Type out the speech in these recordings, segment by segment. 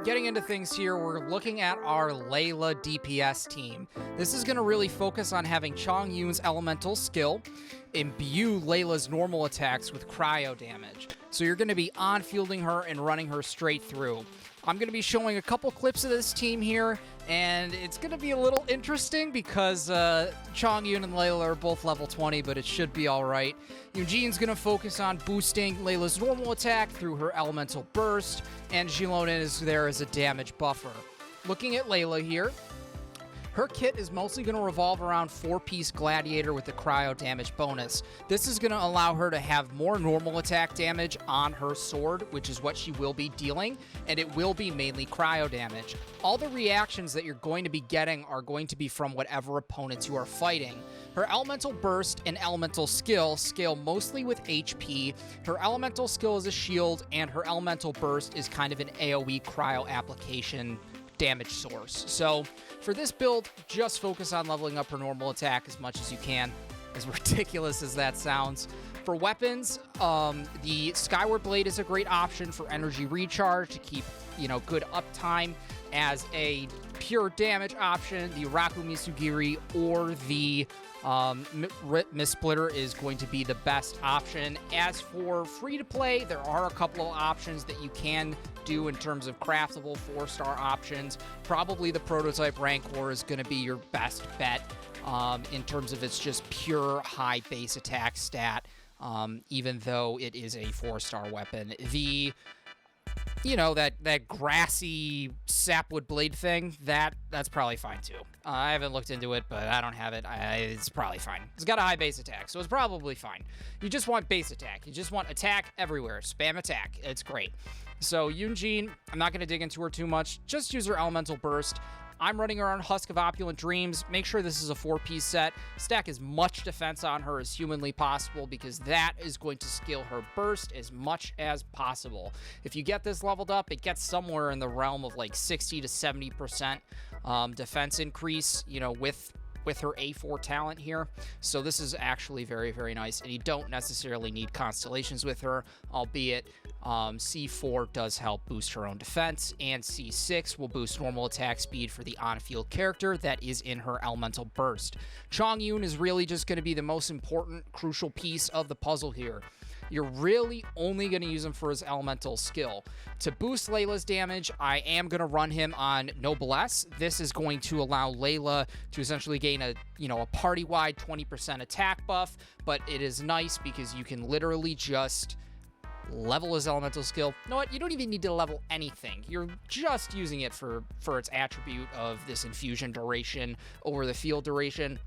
Getting into things here, we're looking at our Layla DPS team. This is going to really focus on having Chongyun's elemental skill imbue Layla's normal attacks with cryo damage. So you're going to be on-fielding her and running her straight through. I'm going to be showing a couple clips of this team here, and it's going to be a little interesting because Chongyun and Layla are both level 20, but it should be alright. Eugene's going to focus on boosting Layla's normal attack through her elemental burst, and Xilonen is there as a damage buffer. Looking at Layla here, her kit is mostly going to revolve around 4-piece Gladiator with the cryo damage bonus. This is going to allow her to have more normal attack damage on her sword, which is what she will be dealing, and it will be mainly cryo damage. All the reactions that you're going to be getting are going to be from whatever opponents you are fighting. Her elemental burst and elemental skill scale mostly with HP. Her elemental skill is a shield, and her elemental burst is kind of an AoE cryo application damage source. So for this build, just focus on leveling up her normal attack as much as you can, as ridiculous as that sounds. For weapons, the Skyward Blade is a great option for energy recharge to keep, good uptime. As a pure damage option, the Raku Misugiri or the Mist-Splitter is going to be the best option. As for free-to-play, there are a couple of options that you can do in terms of craftable 4-star options. Probably the Prototype Rancor is going to be your best bet in terms of its just pure high base attack stat, even though it is a 4-star weapon. The that grassy sapwood blade thing, that's probably fine too. I haven't looked into it, but I don't have it. It's probably fine. It's got a high base attack, so it's probably fine. You just want base attack. You just want attack everywhere. Spam attack. It's great. So Eugene, I'm not going to dig into her too much. Just use her elemental burst. I'm running her on Husk of Opulent Dreams. Make sure this is a 4-piece set. Stack as much defense on her as humanly possible because that is going to scale her burst as much as possible. If you get this leveled up, it gets somewhere in the realm of like 60 to 70% defense increase, with her A4 talent here. So this is actually very, very nice. And you don't necessarily need constellations with her, albeit C4 does help boost her own defense, and C6 will boost normal attack speed for the on-field character that is in her elemental burst. Chongyun is really just going to be the most important, crucial piece of the puzzle here. You're really only going to use him for his elemental skill. To boost Layla's damage, I am going to run him on Noblesse. This is going to allow Layla to essentially gain a party-wide 20% attack buff, but it is nice because you can literally just level his elemental skill. You know what? You don't even need to level anything. You're just using it for its attribute of this infusion duration over the field duration.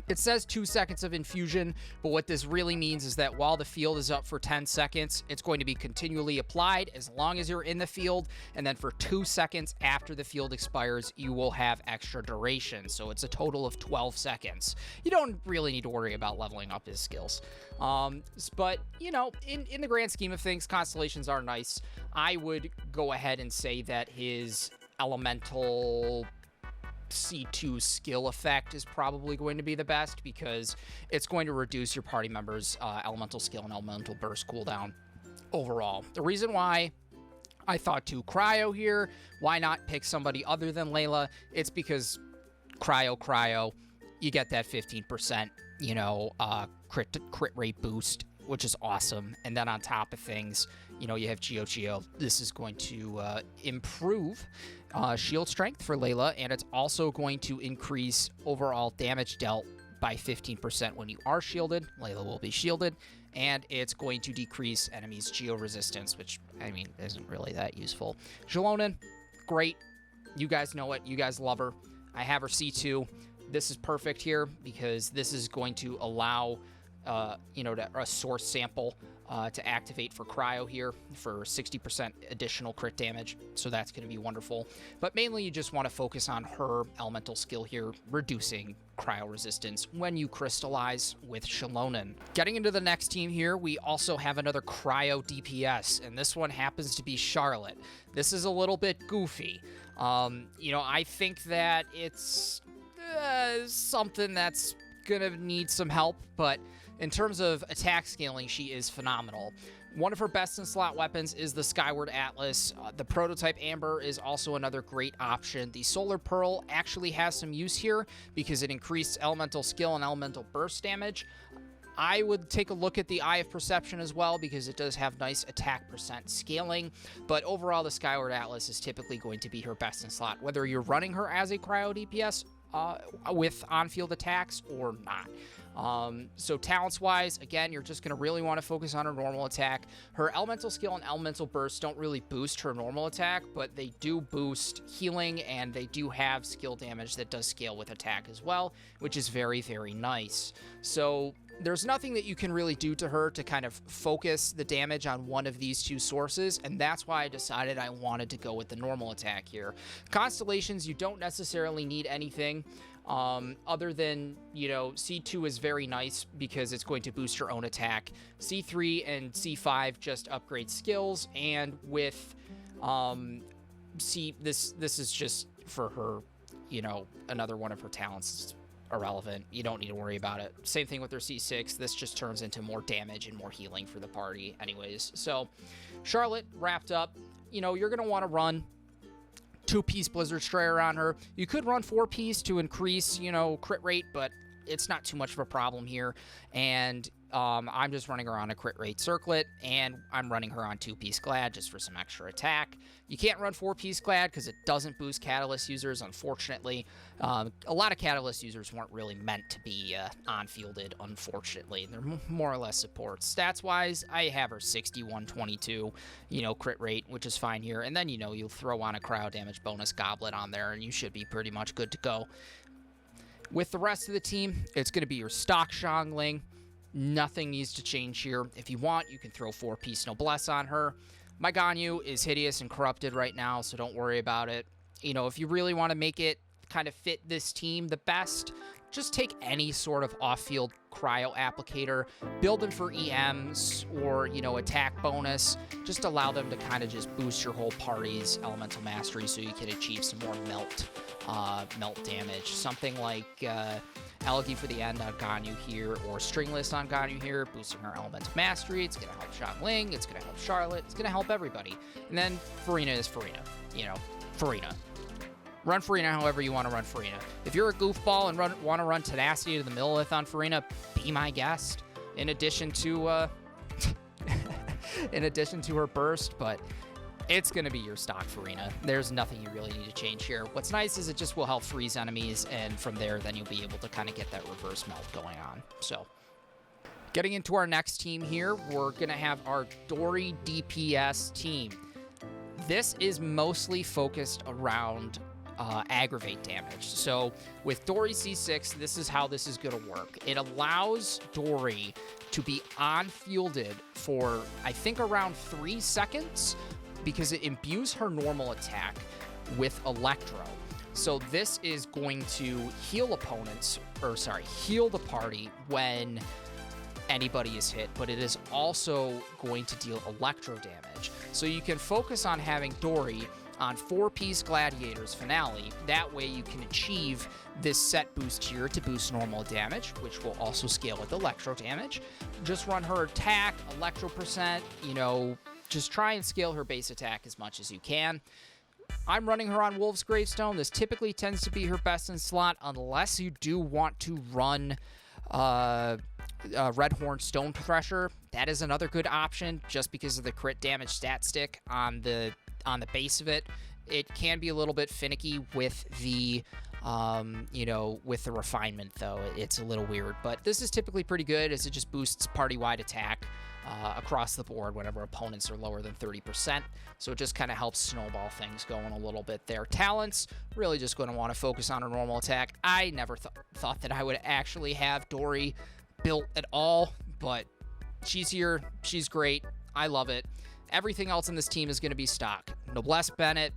It says 2 seconds of infusion, but what this really means is that while the field is up for 10 seconds, it's going to be continually applied as long as you're in the field, and then for 2 seconds after the field expires, you will have extra duration. So it's a total of 12 seconds. You don't really need to worry about leveling up his skills. But, in the grand scheme of things, constellations are nice. I would go ahead and say that his elemental C2 skill effect is probably going to be the best because it's going to reduce your party members' elemental skill and elemental burst cooldown overall. The reason why I thought to cryo here, why not pick somebody other than Layla? It's because cryo, you get that 15%, crit rate boost, which is awesome. And then on top of things, you have Geo. This is going to improve shield strength for Layla, and it's also going to increase overall damage dealt by 15% when you are shielded. Layla will be shielded, and it's going to decrease enemies' geo resistance, which, isn't really that useful. Xilonen, great. You guys know it. You guys love her. I have her C2. This is perfect here because this is going to allow a source sample to activate for cryo here for 60% additional crit damage. So that's going to be wonderful. But mainly you just want to focus on her elemental skill here, reducing cryo resistance when you crystallize with Xilonen. Getting into the next team here, we also have another cryo DPS, and this one happens to be Charlotte. This is a little bit goofy. I think that it's something that's gonna need some help, but in terms of attack scaling, she is phenomenal. One of her best-in-slot weapons is the Skyward Atlas. The Prototype Amber is also another great option. The Solar Pearl actually has some use here because it increased elemental skill and elemental burst damage. I would take a look at the Eye of Perception as well because it does have nice attack percent scaling, but overall the Skyward Atlas is typically going to be her best in slot, whether you're running her as a cryo DPS with on-field attacks or not. So talents-wise, again, you're just going to really want to focus on her normal attack. Her elemental skill and elemental burst don't really boost her normal attack, but they do boost healing, and they do have skill damage that does scale with attack as well, which is very, very nice. So there's nothing that you can really do to her to kind of focus the damage on one of these two sources, and that's why I decided I wanted to go with the normal attack here. Constellations, you don't necessarily need anything other than, you know, C2 is very nice because it's going to boost your own attack. C3 and C5 just upgrade skills, and with this is just for her, you know, another one of her talents. Irrelevant. You don't need to worry about it. Same thing with their C6. This just turns into more damage and more healing for the party anyways. So Charlotte wrapped up. You know, you're going to want to run 2-piece Blizzard Strayer on her. You could run 4-piece to increase, you know, crit rate, but it's not too much of a problem here. And I'm just running her on a crit rate circlet, and I'm running her on 2-piece Glad just for some extra attack. You can't run 4-piece Glad because it doesn't boost Catalyst users, unfortunately. A lot of Catalyst users weren't really meant to be on-fielded, unfortunately. They're more or less support. Stats-wise, I have her 61-22, you know, crit rate, which is fine here. And then, you know, you'll throw on a cryo damage bonus goblet on there, and you should be pretty much good to go. With the rest of the team, it's going to be your stock Zhongli. Nothing needs to change here. If you want, you can throw 4-piece Noblesse on her. My Ganyu is hideous and corrupted right now, so don't worry about it. You know, if you really want to make it kind of fit this team the best, just take any sort of off-field cryo applicator, build them for EMs or, you know, attack bonus. Just allow them to kind of just boost your whole party's elemental mastery so you can achieve some more melt damage. Something like Algae for the end on Ganyu here, or Stringless on Ganyu here, boosting her elemental mastery. It's going to help Xiangling, it's going to help Charlotte, it's going to help everybody. And then Furina is Furina, you know, Furina. Run Furina however you want to run Furina. If you're a goofball and want to run Tenacity to the Millilith on Furina, be my guest. In addition to her burst, but it's going to be your stock Furina. There's nothing you really need to change here. What's nice is it just will help freeze enemies, and from there, then you'll be able to kind of get that reverse melt going on. So, getting into our next team here, we're going to have our Dori DPS team. This is mostly focused around aggravate damage. So with Dori C6, this is how this is going to work. It allows Dori to be on-fielded for, I think, around 3 seconds because it imbues her normal attack with Electro. So this is going to heal heal the party when anybody is hit, but it is also going to deal Electro damage. So you can focus on having Dori on 4-piece Gladiator's Finale. That way you can achieve this set boost here to boost normal damage, which will also scale with Electro damage. Just run her attack, Electro percent, you know, just try and scale her base attack as much as you can. I'm running her on Wolf's Gravestone. This typically tends to be her best in slot unless you do want to run Redhorn Stone Thresher. That is another good option just because of the crit damage stat stick on the base of it. It can be a little bit finicky with the with the refinement, though. It's a little weird, but this is typically pretty good as it just boosts party-wide attack across the board whenever opponents are lower than 30%. So it just kind of helps snowball things going a little bit there. Talents, really just going to want to focus on a normal attack. I never thought that I would actually have Dori built at all, but she's here. She's great. I love it. Everything else in this team is going to be stock. Noblesse Bennett,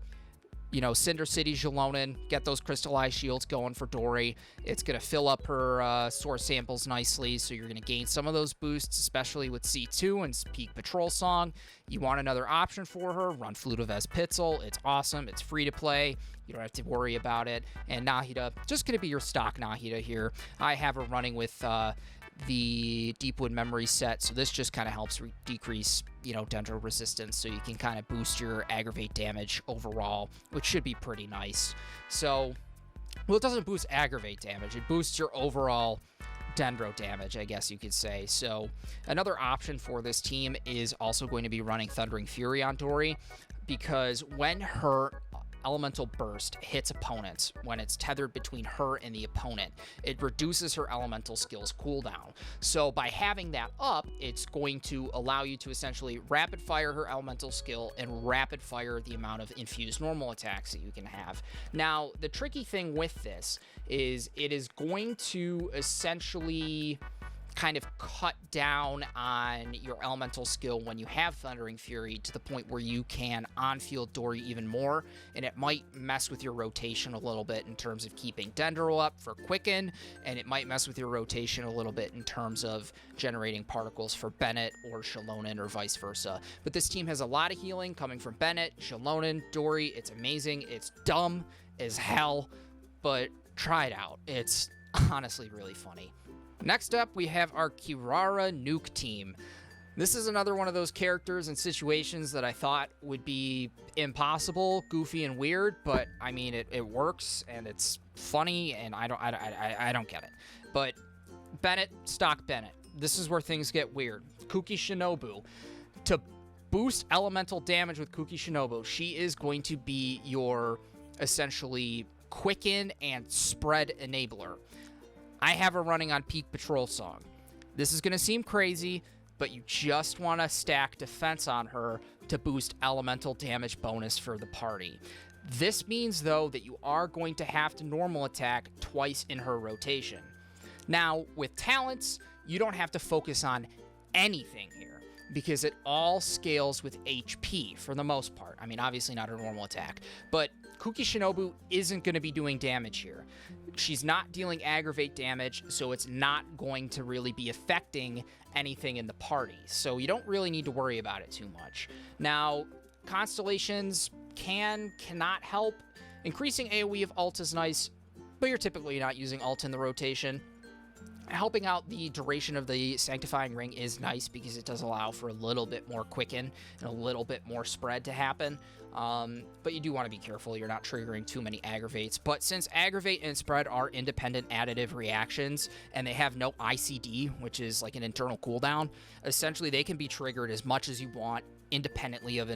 you know, Cinder City Xilonen, get those crystallized shields going for Dori. It's going to fill up her source samples nicely, so you're going to gain some of those boosts, especially with C2 and Peak Patrol Song. You want another option for her, run Flute of Espitzel. It's awesome. It's free to play. You don't have to worry about it. And Nahida, just going to be your stock Nahida here. I have her running with the Deepwood memory set, so this just kind of helps decrease, Dendro resistance, so you can kind of boost your aggravate damage overall, which should be pretty nice. So, well, it doesn't boost aggravate damage, it boosts your overall Dendro damage, I guess you could say. So another option for this team is also going to be running Thundering Fury on Dori, because when her Elemental Burst hits opponents, when it's tethered between her and the opponent, it reduces her elemental skills cooldown. So by having that up, it's going to allow you to essentially rapid fire her elemental skill and rapid fire the amount of infused normal attacks that you can have. Now, the tricky thing with this is it is going to essentially kind of cut down on your elemental skill when you have Thundering Fury to the point where you can on-field Dori even more, and it might mess with your rotation a little bit in terms of keeping Dendro up for Quicken, and it might mess with your rotation a little bit in terms of generating particles for Bennett or Xilonen or vice versa. But this team has a lot of healing coming from Bennett, Xilonen, Dori. It's amazing. It's dumb as hell, but try it out. It's honestly really funny. Next up, we have our Kirara Nuke team. This is another one of those characters and situations that I thought would be impossible, goofy, and weird, but I mean, it works and it's funny, and I don't get it. But Bennett, stock Bennett. This is where things get weird. Kuki Shinobu. To boost elemental damage with Kuki Shinobu, she is going to be your essentially quicken and spread enabler. I have her running on Peak Patrol Song. This is going to seem crazy, but you just want to stack defense on her to boost elemental damage bonus for the party. This means, though, that you are going to have to normal attack twice in her rotation. Now, with talents, you don't have to focus on anything here, because it all scales with HP for the most part. I mean, obviously not her normal attack, but Kuki Shinobu isn't going to be doing damage here. She's not dealing aggravate damage, so it's not going to really be affecting anything in the party. So you don't really need to worry about it too much. Now, constellations cannot help. Increasing AoE of ult is nice, but you're typically not using ult in the rotation. Helping out the duration of the Sanctifying Ring is nice because it does allow for a little bit more quicken and a little bit more spread to happen. But you do want to be careful you're not triggering too many aggravates. But since aggravate and spread are independent additive reactions and they have no ICD, which is like an internal cooldown, essentially they can be triggered as much as you want independently of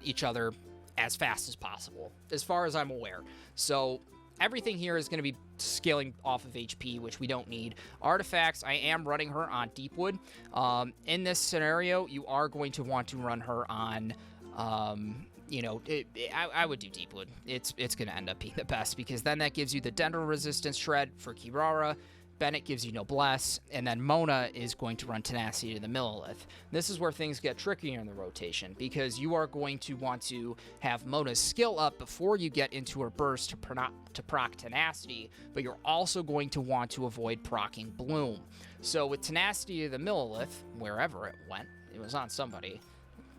each other as fast as possible, as far as I'm aware. So everything here is going to be scaling off of HP, which we don't need. Artifacts, I am running her on Deepwood. In this scenario, you are going to want to run her on, I would do Deepwood. It's going to end up being the best, because then that gives you the Dendro resistance shred for Kirara. Bennett gives you Noblesse, and then Mona is going to run Tenacity to the Millilith. This is where things get trickier in the rotation, because you are going to want to have Mona's skill up before you get into her burst to proc Tenacity, but you're also going to want to avoid procking Bloom. So with Tenacity to the Millilith, wherever it went, it was on somebody,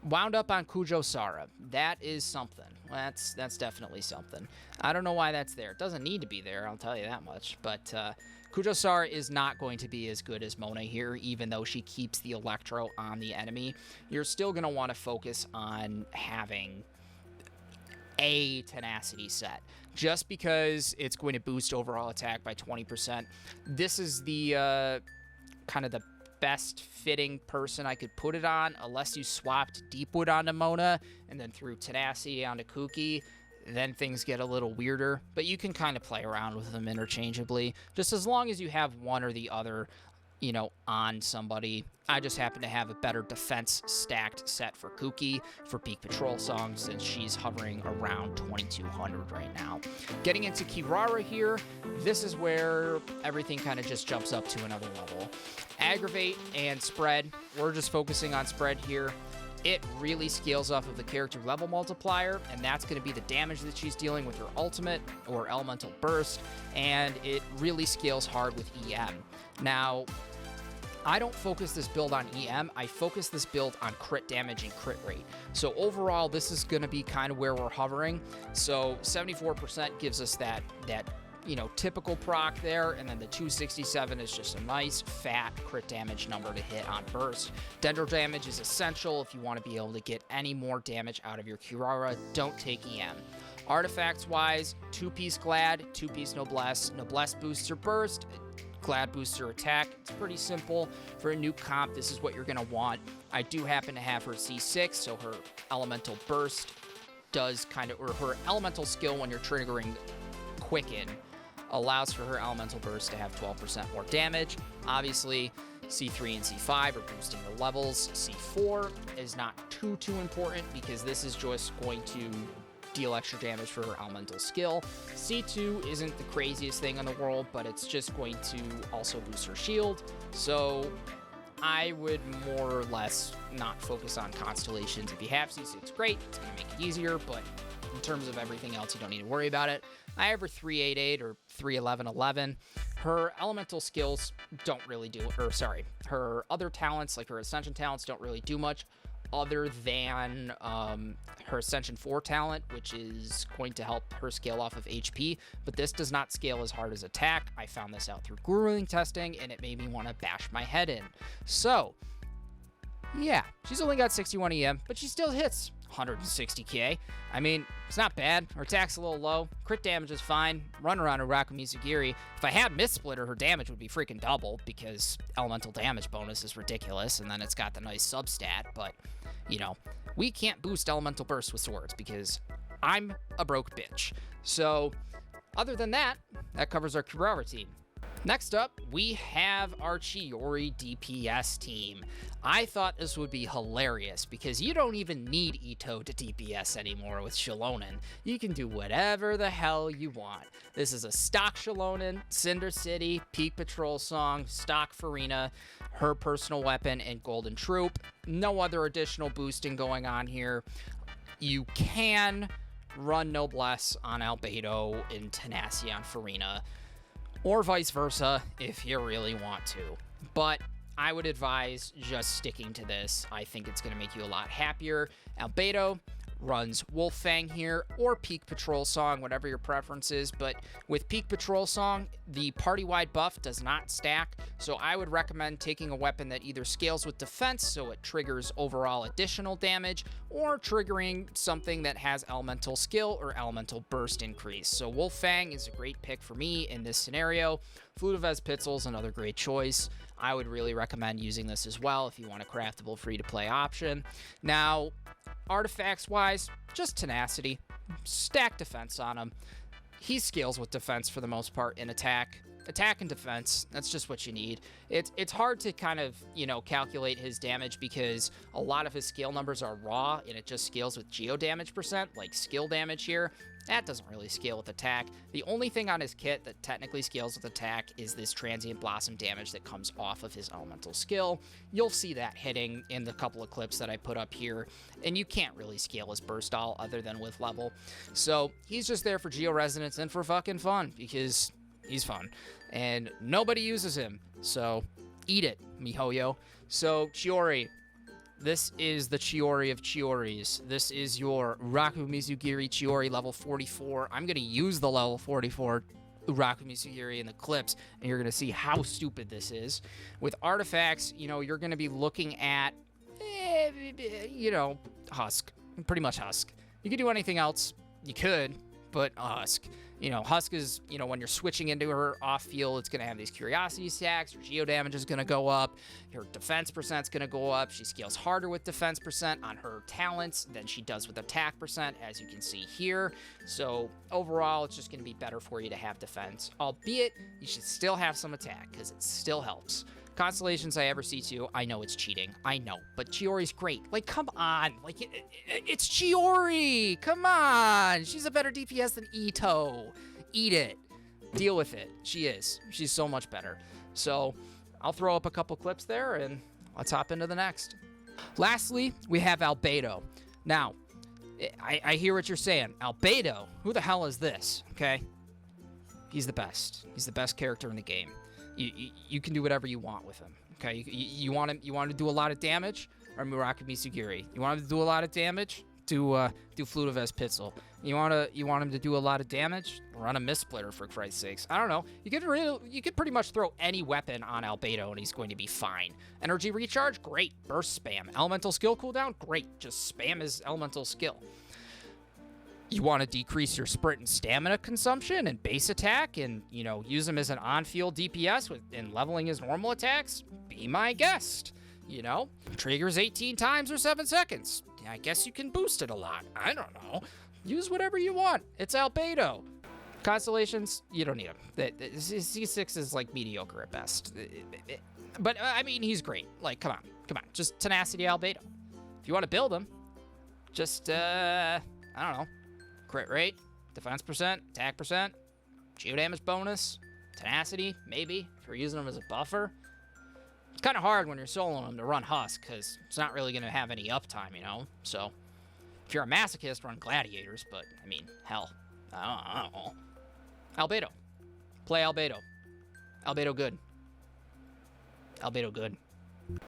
wound up on Kujo Sara. That is something. That's definitely something. I don't know why that's there. It doesn't need to be there, I'll tell you that much, but Kujo Sara is not going to be as good as Mona here, even though she keeps the Electro on the enemy. You're still going to want to focus on having a Tenacity set, just because it's going to boost overall attack by 20%. This is the kind of the best fitting person I could put it on, unless you swapped Deepwood onto Mona and then threw Tenacity onto Kuki. Then things get a little weirder, but you can kind of play around with them interchangeably, just as long as you have one or the other, on somebody. I just happen to have a better defense stacked set for Kuki for Peak Patrol Song, since she's hovering around 2200 right now. Getting into Kirara here, this is where everything kind of just jumps up to another level. Aggravate and spread, we're just focusing on spread here. It really scales off of the character level multiplier, and that's going to be the damage that she's dealing with her ultimate or elemental burst, and it really scales hard with EM. Now, I don't focus this build on EM, I focus this build on crit damage and crit rate. So overall, this is going to be kind of where we're hovering. So 74% gives us that typical proc there, and then the 267 is just a nice fat crit damage number to hit on burst. Dendro damage is essential if you want to be able to get any more damage out of your Kirara. Don't take EM. Artifacts wise, 2-piece Glad, 2-piece Noblesse. Noblesse boosts your burst, Glad boosts your attack. It's pretty simple. For a new comp, this is what you're going to want. I do happen to have her C6, so her elemental burst does or her elemental skill when you're triggering Quicken allows for her elemental burst to have 12% more damage. Obviously, C3 and C5 are boosting your levels. C4 is not too important because this is just going to deal extra damage for her elemental skill. C2 isn't the craziest thing in the world, but it's just going to also boost her shield. So I would more or less not focus on constellations. If you have C6, great, it's going to make it easier, but in terms of everything else, you don't need to worry about it. I have her 388 or 31111. Her elemental skills don't really do, her other talents, like her Ascension talents, don't really do much other than her Ascension 4 talent, which is going to help her scale off of HP, but this does not scale as hard as attack. I found this out through grueling testing, and it made me want to bash my head in. So, yeah, she's only got 61 EM, but she still hits 160k. I mean, it's not bad. Her attack's a little low. Crit damage is fine. Run around Uraku Mizugiri. If I had Mist Splitter, her damage would be freaking double because elemental damage bonus is ridiculous, and then it's got the nice substat, but, we can't boost elemental burst with swords because I'm a broke bitch. So, other than that, that covers our Kirara team. Next up, we have our Chiori DPS team. I thought this would be hilarious because you don't even need Ito to DPS anymore with Xilonen. You can do whatever the hell you want. This is a stock Xilonen, Cinder City, Peak Patrol Song, stock furina, her personal weapon, and Golden Troop. No other additional boosting going on here. You can run Noblesse on Albedo and Tenacity on furina, or vice versa if you really want to. But I would advise just sticking to this. I think it's going to make you a lot happier. Albedo runs Wolffang here, or Peak Patrol Song, whatever your preference is. But with Peak Patrol Song, the party-wide buff does not stack, so I would recommend taking a weapon that either scales with defense, so it triggers overall additional damage, or triggering something that has elemental skill or elemental burst increase. So Wolffang is a great pick for me in this scenario. Flute of Ezpitzel is another great choice. I would really recommend using this as well if you want a craftable free-to-play option. Now, artifacts-wise, just Tenacity. Stack defense on him. He scales with defense for the most part in attack. Attack and defense, that's just what you need. It's hard to kind of, calculate his damage because a lot of his scale numbers are raw and it just scales with geo damage percent, like skill damage here. That doesn't really scale with attack. The only thing on his kit that technically scales with attack is this transient blossom damage that comes off of his elemental skill. You'll see that hitting in the couple of clips that I put up here, and you can't really scale his burst all other than with level. So he's just there for geo resonance and for fucking fun because he's fun, and nobody uses him, so eat it, miHoYo. So Chiori, this is the Chiori of Chioris. This is your Uraku Mizugiri Chiori level 44. I'm going to use the level 44 Uraku Mizugiri in the clips, and you're going to see how stupid this is. With artifacts, you're going to be looking at, Husk. Pretty much Husk. You could do anything else. You could, but Husk. Husk is, when you're switching into her off-field, it's going to have these curiosity stacks. Her geo damage is going to go up. Her defense percent's going to go up. She scales harder with defense percent on her talents than she does with attack percent, as you can see here. So overall, it's just going to be better for you to have defense, albeit you should still have some attack because it still helps. Constellations I ever see too, I know it's cheating. I know, but Chiori's great. Like, come on. Like, it's Chiori. Come on. She's a better DPS than Ito. Eat it. Deal with it. She is. She's so much better. So, I'll throw up a couple clips there, and let's hop into the next. Lastly, we have Albedo. Now, I hear what you're saying. Albedo? Who the hell is this? Okay? He's the best. He's the best character in the game. You can do whatever you want with him. Okay, you want him to do a lot of damage, or Muraka Misugiri. You want him to do a lot of damage, do Flute of Espitzel. You want him to do a lot of damage, run a Mistsplitter for Christ's sakes. I don't know. You could pretty much throw any weapon on Albedo and he's going to be fine. Energy recharge, great. Burst spam. Elemental skill cooldown, great. Just spam his elemental skill. You want to decrease your sprint and stamina consumption and base attack and, use him as an on-field DPS in leveling his normal attacks? Be my guest. Triggers 18 times or 7 seconds. I guess you can boost it a lot. I don't know. Use whatever you want. It's Albedo. Constellations, you don't need them. C6 is, mediocre at best. But, he's great. Come on. Just Tenacity Albedo. If you want to build him, just, I don't know. Crit rate, defense percent, attack percent, geo damage bonus, tenacity, maybe, if you're using him as a buffer. It's kind of hard when you're soloing him to run Husk, because it's not really going to have any uptime, So, if you're a masochist, run Gladiators, but, hell, I don't know. Albedo. Play Albedo. Albedo good. Albedo good.